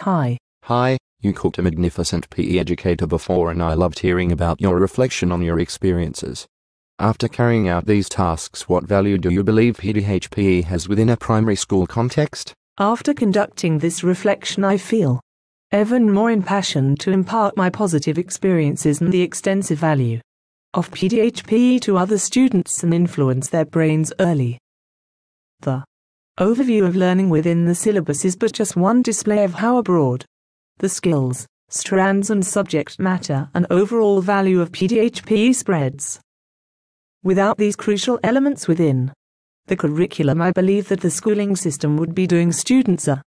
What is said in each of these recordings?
Hi. Hi, you called a magnificent PE educator before and I loved hearing about your reflection on your experiences. After carrying out these tasks, what value do you believe Pdhpe has within a primary school context? After conducting this reflection, I feel even more impassioned to impart my positive experiences and the extensive value of Pdhpe to other students and influence their brains early. The overview of learning within the syllabus is but just one display of how broad the skills, strands and subject matter and overall value of Pdhpe spreads. Without these crucial elements within the curriculum, I believe that the schooling system would be doing students a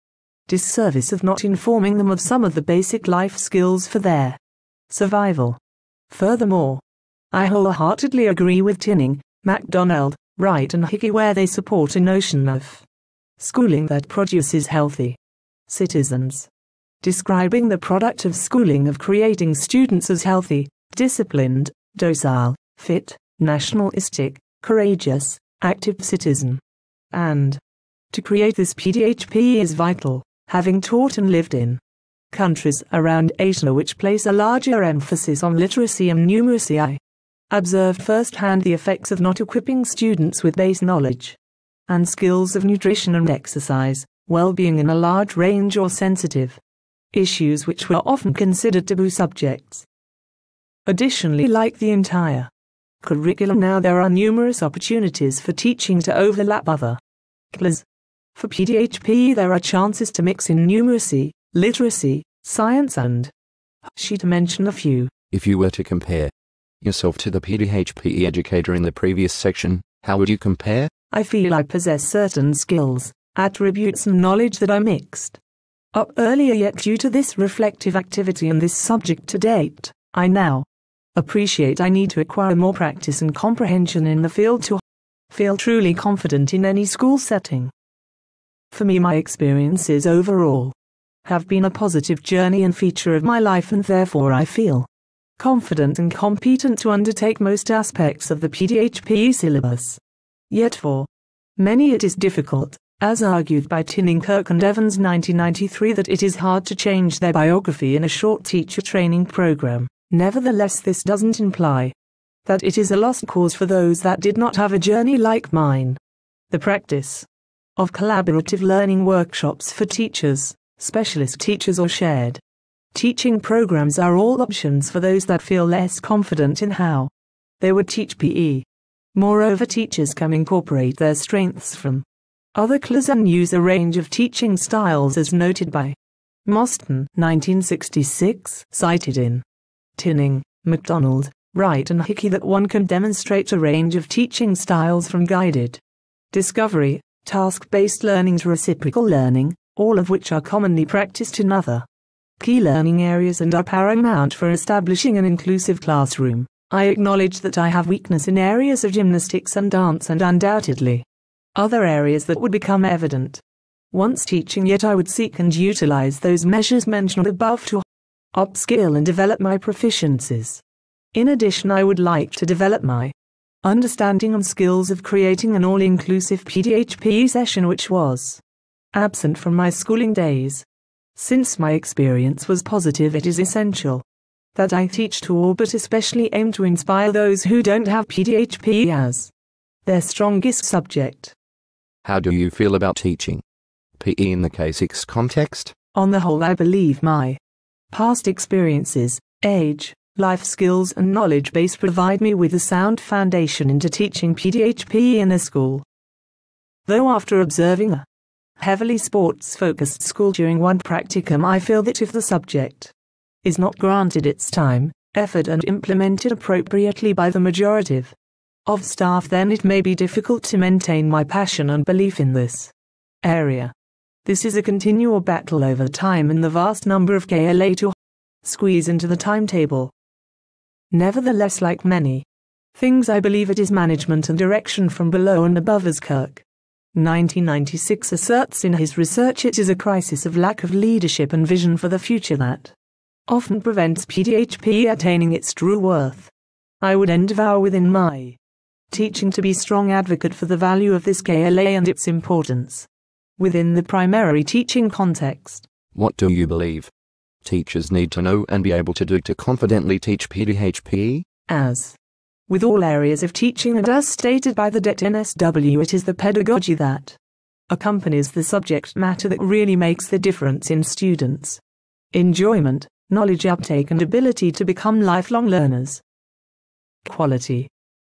disservice of not informing them of some of the basic life skills for their survival. Furthermore, I wholeheartedly agree with Tinning, MacDonald, Wright and Hickey where they support a notion of schooling that produces healthy citizens, describing the product of schooling of creating students as healthy, disciplined, docile, fit, nationalistic, courageous, active citizen. And to create this Pdhpe is vital, having taught and lived in countries around Asia which place a larger emphasis on literacy and numeracy. I observed firsthand the effects of not equipping students with base knowledge and skills of nutrition and exercise, well-being in a large range or sensitive issues which were often considered taboo subjects. Additionally, like the entire curriculum now, there are numerous opportunities for teaching to overlap other classes. For Pdhpe there are chances to mix in numeracy, literacy, science and to mention a few. If you were to compare yourself to the Pdhpe educator in the previous section, how would you compare? I feel I possess certain skills, attributes and knowledge that I mixed up earlier, yet due to this reflective activity and this subject to date, I now appreciate I need to acquire more practice and comprehension in the field to feel truly confident in any school setting. For me, my experiences overall have been a positive journey and feature of my life, and therefore I feel confident and competent to undertake most aspects of the Pdhpe syllabus. Yet for many it is difficult, as argued by Tinning, Kirk and Evans 1993, that it is hard to change their biography in a short teacher training program. Nevertheless, this doesn't imply that it is a lost cause for those that did not have a journey like mine. The practice of collaborative learning workshops for teachers, specialist teachers or shared teaching programs are all options for those that feel less confident in how they would teach PE. Moreover, teachers can incorporate their strengths from other classes and use a range of teaching styles as noted by Mostyn 1966, cited in Tinning, MacDonald, Wright and Hickey, that one can demonstrate a range of teaching styles from guided discovery, task-based learning to reciprocal learning, all of which are commonly practiced in other key learning areas and are paramount for establishing an inclusive classroom. I acknowledge that I have weakness in areas of gymnastics and dance and undoubtedly other areas that would become evident once teaching, yet I would seek and utilize those measures mentioned above to upskill and develop my proficiencies. In addition, I would like to develop my understanding and skills of creating an all-inclusive Pdhpe session which was absent from my schooling days. Since my experience was positive, it is essential that I teach to all, but especially aim to inspire those who don't have Pdhpe as their strongest subject. How do you feel about teaching PE in the K6 context? On the whole, I believe my past experiences, age, life skills and knowledge base provide me with a sound foundation into teaching Pdhpe in a school. Though after observing a heavily sports-focused school during one practicum, I feel that if the subject is not granted its time, effort and implemented appropriately by the majority of staff, then it may be difficult to maintain my passion and belief in this area. This is a continual battle over time and the vast number of KLA to squeeze into the timetable. Nevertheless, like many things, I believe it is management and direction from below and above, as Kirk 1996 asserts in his research. It is a crisis of lack of leadership and vision for the future that often prevents Pdhpe attaining its true worth. I would endeavour within my teaching to be strong advocate for the value of this KLA and its importance within the primary teaching context. What do you believe teachers need to know and be able to do to confidently teach Pdhpe? As with all areas of teaching and as stated by the DET NSW, it is the pedagogy that accompanies the subject matter that really makes the difference in students' enjoyment, knowledge uptake and ability to become lifelong learners. Quality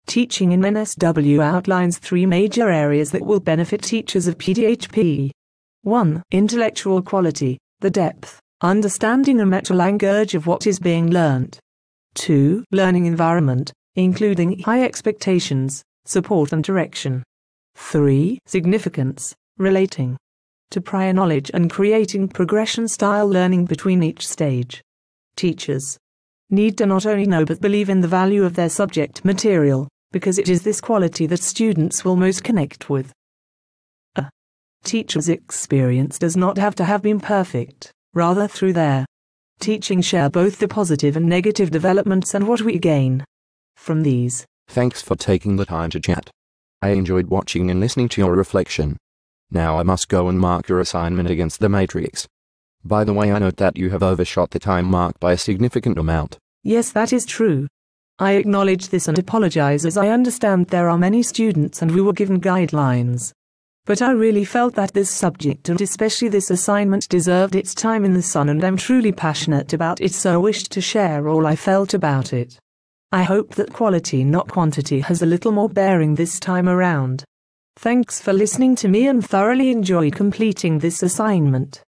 teaching in NSW outlines 3 major areas that will benefit teachers of Pdhpe. 1. Intellectual quality, the depth, understanding and meta-language of what is being learnt. 2. Learning environment, including high expectations, support and direction. 3. Significance, relating to prior knowledge and creating progression-style learning between each stage. Teachers need to not only know but believe in the value of their subject material, because it is this quality that students will most connect with. A teacher's experience does not have to have been perfect, rather through their teaching share both the positive and negative developments and what we gain from these. Thanks for taking the time to chat. I enjoyed watching and listening to your reflection. Now I must go and mark your assignment against the matrix. By the way, I note that you have overshot the time mark by a significant amount. Yes, that is true. I acknowledge this and apologize, as I understand there are many students and we were given guidelines. But I really felt that this subject and especially this assignment deserved its time in the sun, and I'm truly passionate about it, so I wished to share all I felt about it. I hope that quality not quantity has a little more bearing this time around. Thanks for listening to me and thoroughly enjoyed completing this assignment.